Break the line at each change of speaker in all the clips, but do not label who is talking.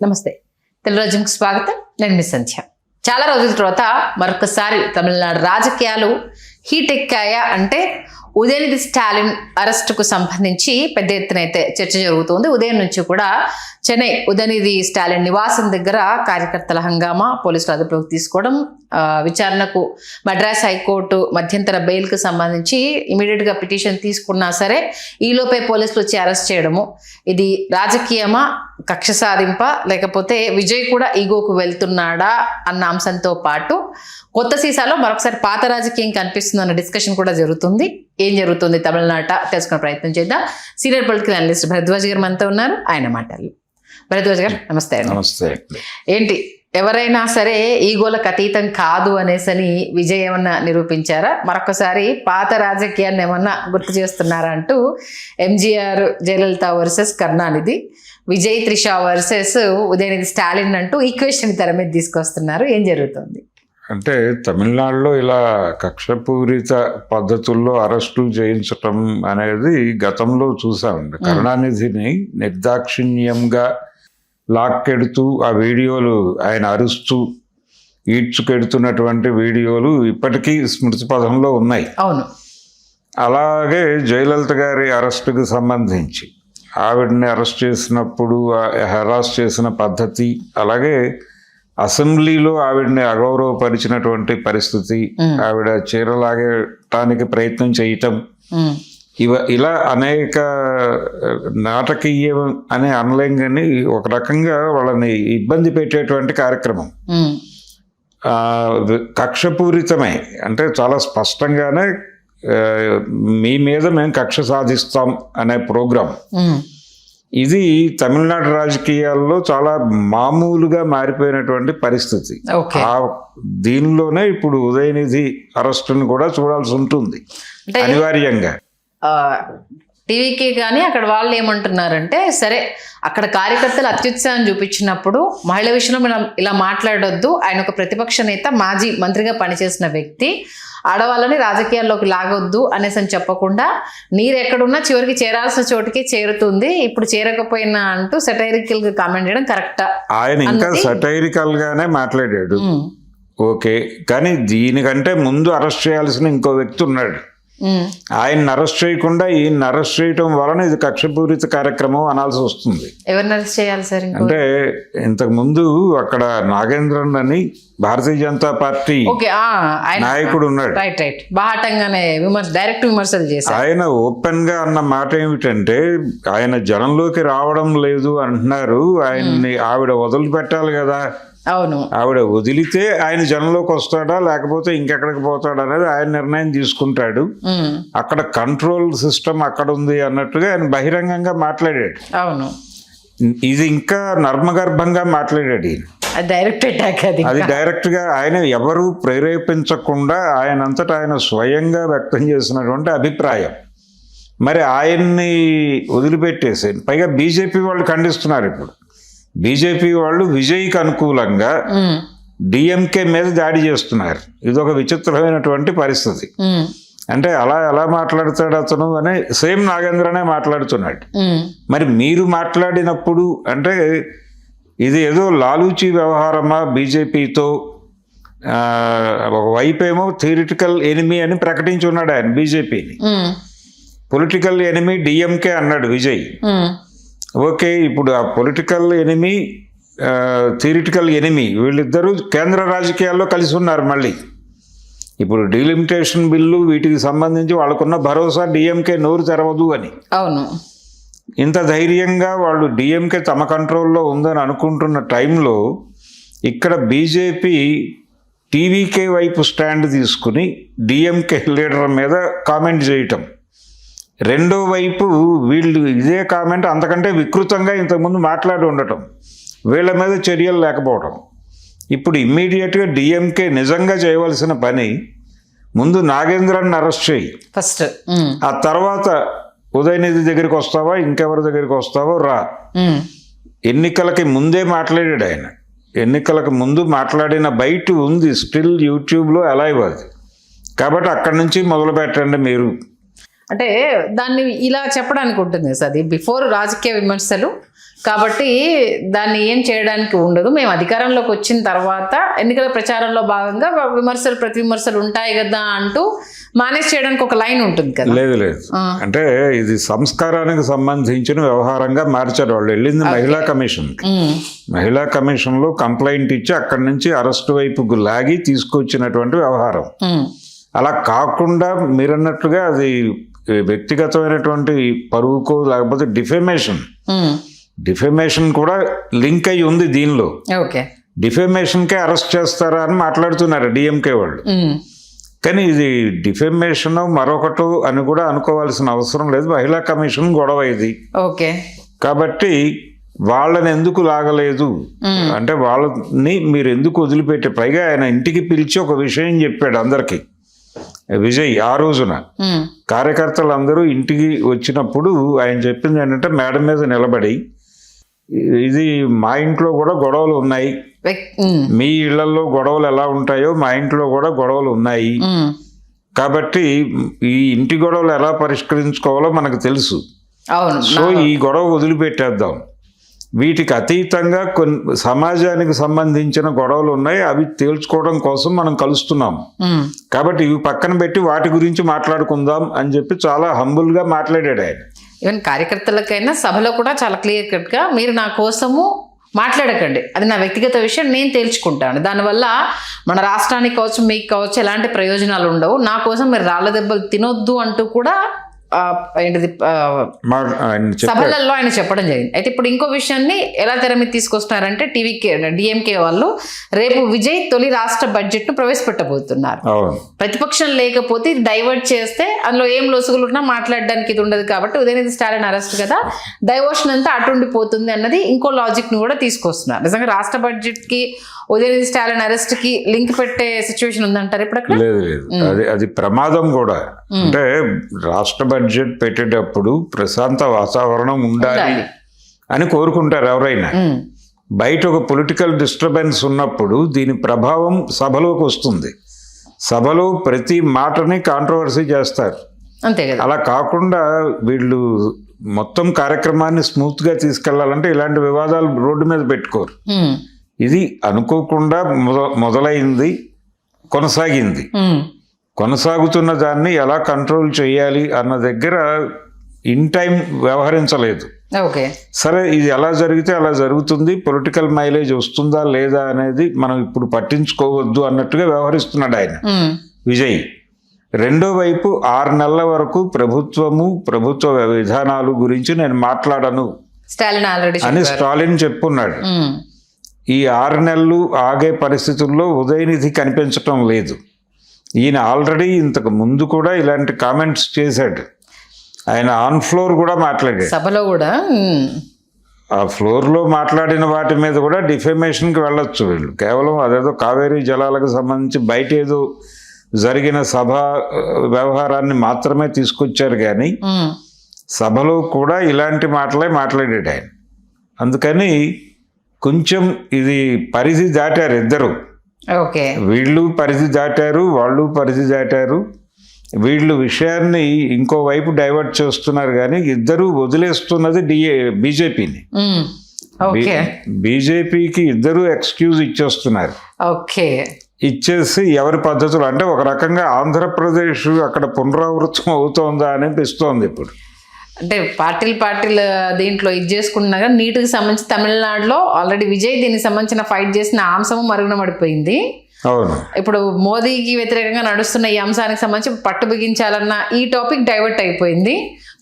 నమస్తే, తెలుగురాజ్యంకి స్వాగతం. నేను మీ సంధ్య. చాలా రోజుల తర్వాత మరొకసారి తమిళనాడు రాజకీయాలు హీట్ ఎక్కాయా అంటే ఉదయనిధి స్టాలిన్ అరెస్టుకు సంబంధించి పెద్ద ఎత్తున అయితే చర్చ జరుగుతుంది. ఉదయం నుంచి కూడా చెన్నై ఉదయనిధి స్టాలిన్ నివాసం దగ్గర కార్యకర్తల హంగామా, పోలీసులు అదుపులోకి తీసుకోవడం, విచారణకు మద్రాస్ హైకోర్టు మధ్యంతర బెయిల్కు సంబంధించి ఇమీడియట్గా పిటిషన్ తీసుకున్నా సరే ఈలోపే పోలీసులు వచ్చి అరెస్ట్ చేయడము, ఇది రాజకీయమా, కక్ష సాధింప, లేకపోతే విజయ్ కూడా ఈగోకు వెళ్తున్నాడా అన్న అంశంతో పాటు కొత్త సీసాలో మరొకసారి పాత రాజకీయం కనిపిస్తుంది అన్న డిస్కషన్ కూడా జరుగుతుంది. ఏం జరుగుతుంది తమిళనాట తెలుసుకునే ప్రయత్నం చేద్దాం. సీనియర్ పొలిటికల్ అనలిస్ట్ భరద్వాజ్ గారు మనతో ఉన్నారు, ఆయన మాటలు. భరద్వాజ్ గారు నమస్తే అండి.
నమస్తే.
ఏంటి ఎవరైనా సరే ఈగోలకు అతీతం కాదు అనేసని విజయ్ ఏమన్నా నిరూపించారా? మరొకసారి పాత రాజకీయాన్ని ఏమన్నా గుర్తు చేస్తున్నారా అంటూ ఎంజీఆర్ జయలలిత వర్సెస్ కరుణానిధి, విజయ్ త్రిష వర్సెస్ ఉదయనిధి స్టాలిన్ అంటూ ఈక్వేషన్ తెర మీద తీసుకొస్తున్నారు. ఏం జరుగుతుంది
అంటే తమిళనాడులో ఇలా కక్షపూరిత పద్ధతుల్లో అరెస్టులు చేయించటం అనేది గతంలో చూసామండి. కరుణానిధిని నిర్దాక్షిణ్యంగా లాక్కెడుతూ ఆ వీడియోలు ఆయన అరుస్తూ ఈడ్చుకెడుతున్నటువంటి వీడియోలు ఇప్పటికీ స్మృతి పథంలో ఉన్నాయి.
అవును.
అలాగే జయలలిత గారి అరెస్టుకు సంబంధించి ఆవిడని అరెస్ట్ చేసినప్పుడు హెరాస్ చేసిన పద్ధతి, అలాగే అసెంబ్లీలో ఆవిడని అగౌరవపరిచినటువంటి పరిస్థితి, ఆవిడ చీరలాగటానికి ప్రయత్నం చేయటం, ఇలా అనేక నాటకీయం అనే అనలేం కానీ ఒక రకంగా వాళ్ళని ఇబ్బంది పెట్టేటువంటి కార్యక్రమం కక్షపూరితమే. అంటే చాలా స్పష్టంగానే మీ మీద మేము కక్ష సాధిస్తాం అనే ప్రోగ్రాం. ఇది తమిళనాడు రాజకీయాల్లో చాలా మామూలుగా మారిపోయినటువంటి పరిస్థితి. దీనిలోనే ఇప్పుడు ఉదయనిధి అరెస్టును కూడా చూడాల్సి ఉంటుంది అనివార్యంగా.
టీవీకి కానీ అక్కడ వాళ్ళు ఏమంటున్నారంటే, సరే అక్కడ కార్యకర్తలు అత్యుత్సాహం చూపించినప్పుడు మహిళ విషయంలో మనం ఇలా మాట్లాడొద్దు, ఆయన ఒక ప్రతిపక్ష నేత, మాజీ మంత్రిగా పనిచేసిన వ్యక్తి, ఆడవాళ్ళని రాజకీయాల్లోకి లాగొద్దు అనేసి అని చెప్పకుండా నీరు ఎక్కడున్నా చివరికి చేరాల్సిన చోటుకి చేరుతుంది, ఇప్పుడు చేరకపోయినా అంటూ సెటైరికల్ గా కామెంట్ చేయడం కరెక్టా?
ఆయన ఇంకా సెటైరికల్ గానే మాట్లాడాడు, ఓకే. కానీ దీనికంటే ముందు అరెస్ట్ చేయాల్సిన ఇంకో వ్యక్తి ఉన్నాడు. ఆయన అరెస్ట్ చేయకుండా ఈయన అరెస్ట్ చేయటం వలన ఇది కక్షపూరిత కార్యక్రమం అనాల్సి వస్తుంది.
ఎవరిని అరెస్ట్ చేయాలి సార్?
అంటే ఇంతకు ముందు అక్కడ నాగేంద్రన్ అని భారతీయ జనతా పార్టీ నాయకుడు ఉన్నాడు.
బాహటంగానే డైరెక్ట్ విమర్శలు చేశారు.
ఆయన ఓపెన్ గా అన్న మాట ఏమిటంటే, ఆయన జనంలోకి రావడం లేదు అంటున్నారు, ఆయన్ని ఆవిడ వదిలిపెట్టాలి కదా.
అవును,
ఆవిడ వదిలితే ఆయన జనంలోకి వస్తాడా లేకపోతే ఇంకెక్కడికి పోతాడా అనేది ఆయన నిర్ణయం తీసుకుంటాడు. అక్కడ కంట్రోల్ సిస్టమ్ అక్కడ ఉంది అన్నట్టుగా ఆయన బహిరంగంగా మాట్లాడాడు.
అవును,
ఇది ఇంకా నర్మగర్భంగా మాట్లాడాడు ఈయన. అది డైరెక్ట్ గా ఆయన ఎవరు ప్రేరేపించకుండా ఆయనంతటా ఆయన స్వయంగా వ్యక్తం చేసినటువంటి అభిప్రాయం. మరి ఆయన్ని వదిలిపెట్టేసి పైగా బీజేపీ వాళ్ళు ఖండిస్తున్నారు. ఇప్పుడు బీజేపీ వాళ్ళు విజయ్కి అనుకూలంగా డిఎంకే మీద దాడి చేస్తున్నారు. ఇది ఒక విచిత్రమైనటువంటి పరిస్థితి. అంటే అలా ఎలా మాట్లాడతాడు అతను అని సేమ్ నాగేంద్రనే మాట్లాడుతున్నాడు. మరి మీరు మాట్లాడినప్పుడు అంటే ఇది ఏదో లాలూచీ వ్యవహారమా బీజేపీతో? ఒకవైపేమో థియరిటికల్ ఎనిమీ అని ప్రకటించి ఉన్నాడు ఆయన బీజేపీని, పొలిటికల్ ఎనిమీ డిఎంకే అన్నాడు విజయ్. ఓకే, ఇప్పుడు ఆ పొలిటికల్ ఎనిమీ, థియరిటికల్ ఎనిమీ వీళ్ళిద్దరూ కేంద్ర రాజకీయాల్లో కలిసి ఉన్నారు. మళ్ళీ ఇప్పుడు డీలిమిటేషన్ బిల్లు వీటికి సంబంధించి వాళ్ళకున్న భరోసా డిఎంకే నోరు తెరవదు అని.
అవును,
ఇంత ధైర్యంగా వాళ్ళు డిఎంకే తమ కంట్రోల్లో ఉందని అనుకుంటున్న టైంలో ఇక్కడ బీజేపీ టీవీకే వైపు స్టాండ్ తీసుకుని డిఎంకే లీడర్ మీద కామెంట్ చేయటం, రెండో వైపు వీళ్ళు ఇదే కామెంట్ అంతకంటే వికృతంగా ఇంతకుముందు మాట్లాడి ఉండటం, వీళ్ళ మీద చర్యలు లేకపోవడం. ఇప్పుడు ఇమ్మీడియట్గా డిఎంకే నిజంగా చేయవలసిన పని ముందు నాగేంద్రన్ అరెస్ట్ చేయి
ఫస్ట్,
ఆ తర్వాత ఉదయనిధి దగ్గరికి వస్తావా ఇంకెవరి దగ్గరికి వస్తావో రా. ఎన్నికలకి ముందే మాట్లాడాడు ఆయన, ఎన్నికలకు ముందు మాట్లాడిన బయట ఉంది, స్టిల్ యూట్యూబ్లో అలైవ్ అది. కాబట్టి అక్కడి నుంచి మొదలు పెట్టండి మీరు.
అంటే దాన్ని ఇలా చెప్పడానికి ఉంటుంది సార్, అది బిఫోర్ రాజకీయ విమర్శలు కాబట్టి దాన్ని ఏం చేయడానికి ఉండదు. మేము అధికారంలోకి వచ్చిన తర్వాత ఎన్నికల ప్రచారంలో భాగంగా ప్రతి విమర్శలు ఉంటాయి కదా అంటూ మేనేజ్ చేయడానికి ఒక లైన్ ఉంటుంది కదా.
లేదు అంటే ఇది సంస్కారానికి సంబంధించిన వ్యవహారంగా మార్చారు. వాళ్ళు వెళ్ళింది మహిళా కమిషన్. మహిళా కమిషన్ లో కంప్లైంట్ ఇచ్చి అక్కడి నుంచి అరెస్ట్ వైపుకు లాగి తీసుకొచ్చినటువంటి వ్యవహారం. అలా కాకుండా మీరన్నట్టుగా అది వ్యక్తిగతమైనటువంటి పరువుకో లేకపోతే డిఫెమేషన్ కూడా లింక్ అయి ఉంది దీనిలో. డిఫెమేషన్కే అరెస్ట్ చేస్తారా అని మాట్లాడుతున్నారు డిఎంకే వాళ్ళు. కానీ ఇది డిఫెమేషన్ మరొకటి అని కూడా అనుకోవాల్సిన అవసరం లేదు. మహిళా కమిషన్ గొడవ ఇది. కాబట్టి వాళ్ళని ఎందుకు లాగలేదు అంటే వాళ్ళని మీరు ఎందుకు వదిలిపెట్టే, పైగా ఆయన ఇంటికి పిలిచి ఒక విషయం చెప్పాడు అందరికీ. విజయ్ ఆ రోజున కార్యకర్తలందరూ ఇంటికి వచ్చినప్పుడు ఆయన చెప్పింది ఏంటంటే, మేడ మీద నిలబడి ఇది మా ఇంట్లో కూడా గొడవలు ఉన్నాయి, మీ ఇళ్లలో గొడవలు ఎలా ఉంటాయో మా ఇంట్లో కూడా గొడవలు ఉన్నాయి, కాబట్టి ఈ ఇంటి గొడవలు ఎలా పరిష్కరించుకోవాలో మనకు తెలుసు, సో ఈ గొడవ వదిలిపెట్టేద్దాం, వీటికి అతీతంగా కొన్ని సమాజానికి సంబంధించిన గొడవలు ఉన్నాయి, అవి తేల్చుకోవడం కోసం మనం కలుస్తున్నాం, కాబట్టి ఇవి పక్కన పెట్టి వాటి గురించి మాట్లాడుకుందాం అని చెప్పి చాలా హంబుల్గా మాట్లాడాడు ఆయన.
ఈవెన్ కార్యకర్తలకైనా సభలో కూడా చాలా క్లియర్ కట్గా మీరు నా కోసము మాట్లాడకండి, అది నా వ్యక్తిగత విషయం, నేను తేల్చుకుంటాను, దానివల్ల మన రాష్ట్రానికి కావచ్చు మీకు కావచ్చు ఎలాంటి ప్రయోజనాలు ఉండవు, నా కోసం మీరు రాళ్ళ దెబ్బలు తినొద్దు అంటూ కూడా ఏంటిది సభలలో ఆయన చెప్పడం జరిగింది. అయితే ఇప్పుడు ఇంకో విషయాన్ని ఎలా తెర మీద తీసుకొస్తున్నారంటే డిఎంకే వాళ్ళు రేపు విజయ్ తొలి రాష్ట్ర బడ్జెట్ ను ప్రవేశపెట్టబోతున్నారు. ప్రతిపక్షం లేకపోతే డైవర్ట్ చేస్తే అందులో ఏం లొసుగులు ఉన్నా మాట్లాడడానికి ఇది ఉండదు, కాబట్టి ఉదయనిధి స్టాలిన్ అరెస్ట్ కదా డైవర్షన్ అంతా అటుండిపోతుంది అన్నది ఇంకో లాజిక్ ను కూడా తీసుకొస్తున్నారు. నిజంగా రాష్ట్ర బడ్జెట్ కి ఉదయనిధి స్టాలిన్ అరెస్ట్ కి లింక్ పెట్టే సిచ్యువేషన్ ఉందంటారు ఇప్పుడు అక్కడ?
లేదు, అది ప్రమాదం కూడా. అంటే రాష్ట్ర బడ్జెట్ పెట్టేటప్పుడు ప్రశాంత వాతావరణం ఉండాలి అని కోరుకుంటారు ఎవరైనా. బయట ఒక పొలిటికల్ డిస్టర్బెన్స్ ఉన్నప్పుడు దీని ప్రభావం సభలోకి వస్తుంది, సభలో ప్రతి మాటని కాంట్రవర్సీ చేస్తారు.
అంతే కదా.
అలా కాకుండా వీళ్ళు మొత్తం కార్యక్రమాన్ని స్మూత్ గా తీసుకెళ్లాలంటే ఇలాంటి వివాదాలు రోడ్డు మీద పెట్టుకోరు. ఇది అనుకోకుండా మొదలైంది, కొనసాగింది, కొనసాగుతున్న దాన్ని ఎలా కంట్రోల్ చేయాలి అన్న దగ్గర ఇన్ టైం వ్యవహరించలేదు. సరే ఇది ఎలా జరిగితే అలా జరుగుతుంది, పొలిటికల్ మైలేజ్ వస్తుందా లేదా అనేది మనం ఇప్పుడు పట్టించుకోవద్దు అన్నట్టుగా వ్యవహరిస్తున్నాడు ఆయన విజయ్. రెండో వైపు 6 నెలల వరకు ప్రభుత్వ విధానాలు గురించి నేను మాట్లాడను అని స్టాలిన్ చెప్పున్నాడు. ఈ 6 నెలలు ఆగే పరిస్థితుల్లో ఉదయనిధి కనిపించటం లేదు. ఈయన ఆల్రెడీ ఇంతకు ముందు కూడా ఇలాంటి కామెంట్స్ చేశాడు. ఆయన ఆన్ ఫ్లోర్ కూడా మాట్లాడాడు,
సభలో కూడా.
ఆ ఫ్లోర్లో మాట్లాడిన వాటి మీద కూడా డిఫెమేషన్కి వెళ్ళొచ్చు వీళ్ళు. కేవలం అదేదో కావేరీ జలాలకు సంబంధించి బయట ఏదో జరిగిన సభ వ్యవహారాన్ని మాత్రమే తీసుకొచ్చారు, కానీ సభలో కూడా ఇలాంటి మాటలే మాట్లాడాడు ఆయన. అందుకని కొంచెం ఇది పరిధి దాటారు ఇద్దరు. వీళ్ళు పరిధి దాటారు, వాళ్ళు పరిధి దాటారు. వీళ్ళు విషయాన్ని ఇంకోవైపు డైవర్ట్ చేస్తున్నారు, కానీ ఇద్దరు వదిలేస్తున్నది బీజేపీని. బీజేపీకి ఇద్దరు ఎక్స్క్యూజ్ ఇచ్చేస్తున్నారు. ఇచ్చేసి ఎవరి పద్ధతులు అంటే ఒక రకంగా ఆంధ్రప్రదేశ్ అక్కడ పునరావృతం అవుతోందా అనిపిస్తోంది ఇప్పుడు.
అంటే పార్టీలు దీంట్లో ఇది చేసుకుంటున్నా కానీ నీటికి సంబంధించి తమిళనాడులో ఆల్రెడీ విజయ్ దీనికి సంబంధించిన ఫైట్ చేసిన అంశము మరుగున పడిపోయింది. ఇప్పుడు మోదీకి వ్యతిరేకంగా నడుస్తున్న ఈ అంశానికి సంబంధించి పట్టు బిగించాలన్న ఈ టాపిక్ డైవర్ట్ అయిపోయింది.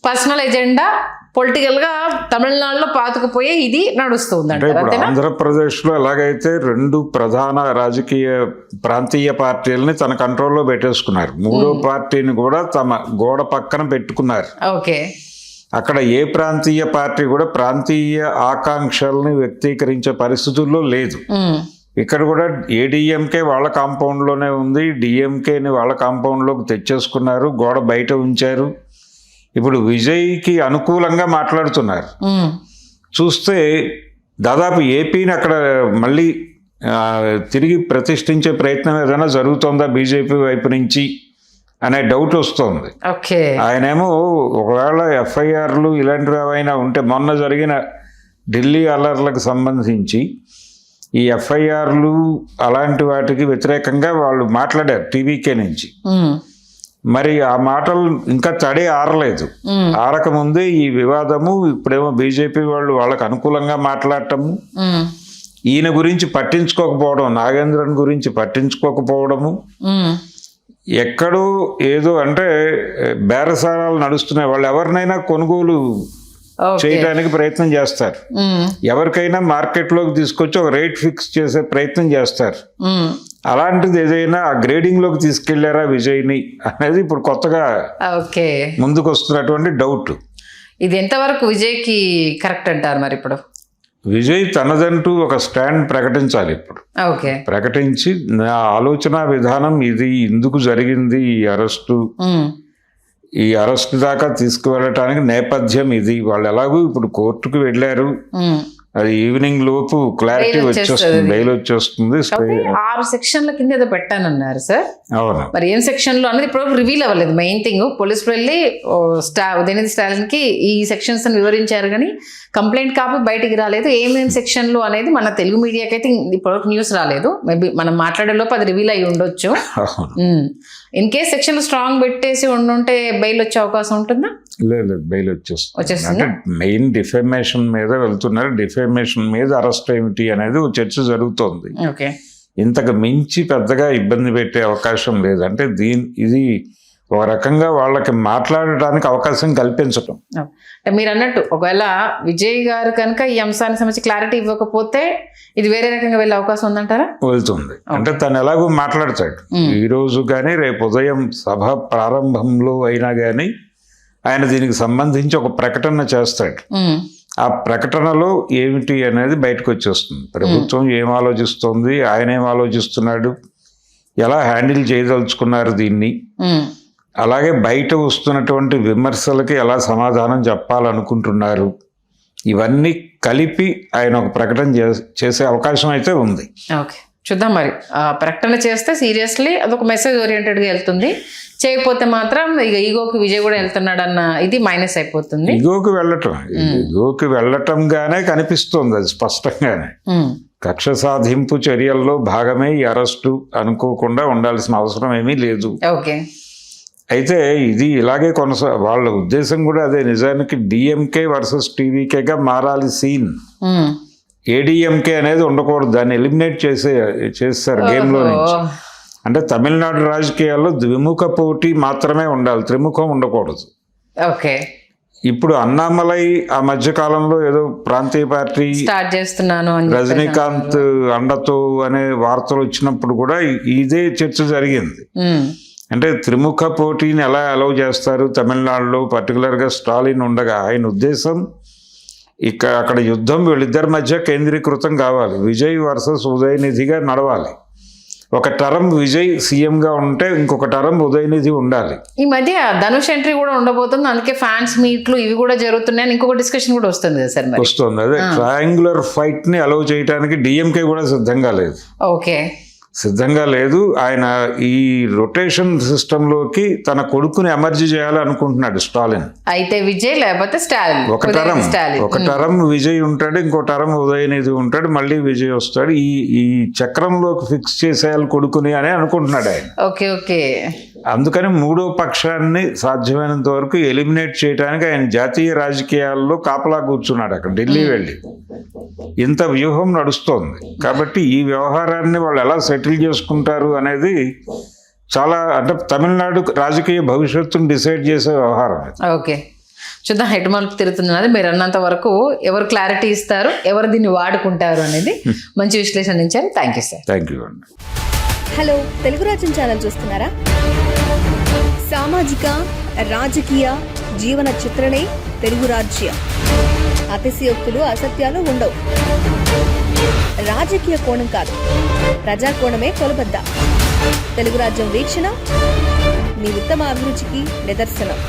పర్సనల్ ఎజెండా పొలిటికల్ గా తమిళనాడులో పాతుకుపోయే ఇది నడుస్తుంది.
ఆంధ్రప్రదేశ్ లో ఎలాగైతే 2 ప్రధాన రాజకీయ ప్రాంతీయ పార్టీలని తన కంట్రోల్లో పెట్టేసుకున్నారు, 3వ పార్టీని కూడా తమ గోడ పక్కన పెట్టుకున్నారు. అక్కడ ఏ ప్రాంతీయ పార్టీ కూడా ప్రాంతీయ ఆకాంక్షల్ని వ్యక్తీకరించే పరిస్థితుల్లో లేదు. ఇక్కడ కూడా ఏడీఎంకే వాళ్ళ కాంపౌండ్లోనే ఉంది, డిఎంకేని వాళ్ళ కాంపౌండ్లోకి తెచ్చేసుకున్నారు, గోడ బయట ఉంచారు. ఇప్పుడు విజయ్కి అనుకూలంగా మాట్లాడుతున్నారు. చూస్తే దాదాపు ఏపీని అక్కడ మళ్ళీ తిరిగి ప్రతిష్ఠించే ప్రయత్నం ఏదైనా జరుగుతుందా బీజేపీ వైపు నుంచి అనే డౌట్ వస్తుంది. ఆయనేమో ఒకవేళ ఎఫ్ఐఆర్లు ఇలాంటివి ఏమైనా ఉంటే మొన్న జరిగిన ఢిల్లీ అల్లర్లకు సంబంధించి ఈ ఎఫ్ఐఆర్లు అలాంటి వాటికి వ్యతిరేకంగా వాళ్ళు మాట్లాడారు టీవీకే నుంచి. మరి ఆ మాటలు ఇంకా తడే ఆరలేదు. ఆరకముందే ఈ వివాదము, ఇప్పుడేమో బీజేపీ వాళ్ళు వాళ్ళకు అనుకూలంగా మాట్లాడటము, ఈయన గురించి పట్టించుకోకపోవడం, నాగేంద్రన్ గురించి పట్టించుకోకపోవడము, ఎక్కడో ఏదో అంటే బేరసారాలు నడుస్తున్నాయి. వాళ్ళు ఎవరినైనా కొనుగోలు చేయడానికి ప్రయత్నం చేస్తారు, ఎవరికైనా మార్కెట్లోకి తీసుకొచ్చి ఒక రేట్ ఫిక్స్ చేసే ప్రయత్నం చేస్తారు. అలాంటిది ఏదైనా ఆ గ్రేడింగ్ లోకి తీసుకెళ్లారా విజయ్ని అనేది ఇప్పుడు కొత్తగా ముందుకు వస్తున్నటువంటి డౌట్.
ఇది ఎంతవరకు విజయ్కి కరెక్ట్ అంటారు మరి? ఇప్పుడు
విజయ్ తనదంటూ ఒక స్టాండ్ ప్రకటించాలి. ఇప్పుడు ప్రకటించి నా ఆలోచన విధానం ఇది, ఇందుకు జరిగింది ఈ అరెస్టు, ఈ అరెస్ట్ దాకా తీసుకువెళ్ళటానికి నేపథ్యం ఇది. వాళ్ళు ఎలాగూ ఇప్పుడు కోర్టుకు వెళ్ళారు, అది ఈవినింగ్ లోపు క్లారిటీ వచ్చేస్తుంది, బెయిల్ వచ్చేస్తుంది.
6 సెక్షన్ల కింద ఏదో పెట్టానన్నారు సార్.
అవును,
మరి ఏం సెక్షన్ లో అనేది ఇప్పుడు రివీల్ అవ్వలేదు. మెయిన్ థింగ్ పోలీసులు వెళ్ళి ఉదయనిధి స్టాలిన్ కి ఈ సెక్షన్స్ అని వివరించారు, కానీ కంప్లైంట్ కాపీ బయటికి రాలేదు. ఏమేమి సెక్షన్లు అనేది మన తెలుగు మీడియాకి అయితే ఇప్పుడు న్యూస్ రాలేదు. మేబీ మనం మాట్లాడే లోపు అది రివీల్ అయ్యి ఉండొచ్చు. ఇన్ కేస్ సెక్షన్ స్ట్రాంగ్ పెట్టేసి ఉండుంటే బెయిల్ వచ్చే అవకాశం ఉంటుందా?
లేదు, బెయిల్ వచ్చేస్తుంది. అంటే మెయిన్ డిఫెమేషన్ మీద వెళ్తున్నారు, డిఫెమేషన్ మీద అరెస్ట్ ఏమిటి అనేది చర్చ జరుగుతోంది. ఇంతకు మించి పెద్దగా ఇబ్బంది పెట్టే అవకాశం లేదు. అంటే ఇది ఒక రకంగా వాళ్ళకి మాట్లాడడానికి అవకాశం కల్పించటం.
అంటే మీరు అన్నట్టు ఒకవేళ విజయ్ గారు కనుక ఈ అంశానికి సంబంధించి క్లారిటీ ఇవ్వకపోతే ఇది వేరే రకంగా వెళ్ళే అవకాశం ఉందంటారా?
వెళ్తుంది. అంటే తను ఎలాగో మాట్లాడతాడు ఈ రోజు కానీ రేపు ఉదయం సభ ప్రారంభంలో అయినా కానీ ఆయన దీనికి సంబంధించి ఒక ప్రకటన చేస్తాడు. ఆ ప్రకటనలో ఏమిటి అనేది బయటకు వచ్చేస్తుంది. ప్రభుత్వం ఏం ఆలోచిస్తోంది, ఆయన ఏం ఆలోచిస్తున్నాడు, ఎలా హ్యాండిల్ చేయదలుచుకున్నారు దీన్ని, అలాగే బయట వస్తున్నటువంటి విమర్శలకి ఎలా సమాధానం చెప్పాలనుకుంటున్నారు, ఇవన్నీ కలిపి ఆయన ఒక ప్రకటన చేసే అవకాశం అయితే ఉంది.
ఓకే, చూద్దాం మరి. ప్రకటన చేస్తే సీరియస్లీ అదొక మెసేజ్ ఓరియంటెడ్గా వెళ్తుంది, చేయకపోతే మాత్రం ఇక ఈగోకి విజయ్ కూడా వెళ్తున్నాడు అన్న ఇది మైనస్ అయిపోతుంది.
ఈగోకి వెళ్ళటంగానే కనిపిస్తుంది అది స్పష్టంగానే. కక్ష సాధింపు చర్యల్లో భాగమే ఈ అరెస్టు అనుకోకుండా ఉండాల్సిన అవసరం ఏమీ లేదు.
ఓకే,
అయితే ఇది ఇలాగే వాళ్ళ ఉద్దేశం కూడా అదే. నిజానికి డిఎంకే వర్సెస్ టీవీకేగా మారాలి సీన్. ఏడిఎంకే అనేది ఉండకూడదు, దాన్ని ఎలిమినేట్ చేస్తారు గేమ్లో నుంచి. అంటే తమిళనాడు రాజకీయాల్లో ద్విముఖ పోటీ మాత్రమే ఉండాలి, త్రిముఖం ఉండకూడదు.
ఓకే,
ఇప్పుడు అన్నామలై ఆ మధ్య కాలంలో ఏదో ప్రాంతీయ పార్టీ
స్టార్ట్ చేస్తున్నాను,
రజనీకాంత్ అండతో అనే వార్తలు వచ్చినప్పుడు కూడా ఇదే చర్చ జరిగింది. అంటే త్రిముఖ పోటీని ఎలా అలౌ చేస్తారు తమిళనాడులో, పర్టికులర్గా స్టాలిన్ ఉండగా. ఆయన ఉద్దేశం అక్కడ యుద్ధం వీళ్ళిద్దరి మధ్య కేంద్రీకృతం కావాలి, విజయ్ వర్సెస్ ఉదయనిధిగా నడవాలి. ఒక టర్మ్ విజయ్ సీఎంగా ఉంటే ఇంకొక టర్మ్ ఉదయనిధి ఉండాలి.
ఈ మధ్య ధనుష్ ఎంట్రీ కూడా ఉండబోతుంది, అందుకే ఫ్యాన్స్ మీట్లు ఇవి కూడా జరుగుతున్నాయి, ఇంకొక డిస్కషన్ కూడా వస్తుంది కదా సార్?
వస్తుంది. అదే ట్రయాంగులర్ ఫైట్ ని అలౌ చేయడానికి డిఎంకే కూడా సిద్ధంగా లేదు.
ఓకే,
సిద్ధంగా లేదు. ఆయన ఈ రొటేషన్ సిస్టంలోకి తన కొడుకుని ఎమర్జీ చేయాలనుకుంటున్నాడు స్టాలిన్.
అయితే విజయ్ లేకపోతే స్టాలిన్,
ఒక టర్మ్ విజయ్ ఉంటాడు, ఇంకో టర్మ్ ఉదయనిధి ఉంటాడు, మళ్ళీ విజయ్ వస్తాడు. ఈ చక్రంలోకి ఫిక్స్ చేసేయాలి కొడుకుని అని అనుకుంటున్నాడు ఆయన.
ఓకే ఓకే,
అందుకని మూడో పక్షాన్ని సాధ్యమైనంత వరకు ఎలిమినేట్ చేయడానికి ఆయన జాతీయ రాజకీయాల్లో కాపలా కూర్చున్నాడు అక్కడ ఢిల్లీ వెళ్ళి. ఇంత వ్యూహం నడుస్తోంది కాబట్టి ఈ వ్యవహారాన్ని వాళ్ళు ఎలా సెటిల్ చేసుకుంటారు అనేది చాలా, అంటే తమిళనాడు రాజకీయ భవిష్యత్తును డిసైడ్ చేసే వ్యవహారం.
ఓకే, చూద్దాం హెడ్ మలుపు తిరుగుతున్నది. మీరు అన్నంత వరకు ఎవరు క్లారిటీ ఇస్తారు, ఎవరు దీన్ని వాడుకుంటారు అనేది మంచి విశ్లేషణ ఇచ్చారు. Thank you sir.
Thank you అండి.
హలో, తెలుగు రాజ్యం ఛానల్ చూస్తున్నారా? సామాజిక రాజకీయ జీవన చిత్రణే తెలుగు రాజ్యం. అతిశయోక్తులు అసత్యాలు ఉండవు. రాజకీయ కోణం కాదు, ప్రజా కోణమే కొలబద్ద. తెలుగు రాజ్యం వీక్షణ మీ ఉత్తమ అభిరుచికి నిదర్శనం.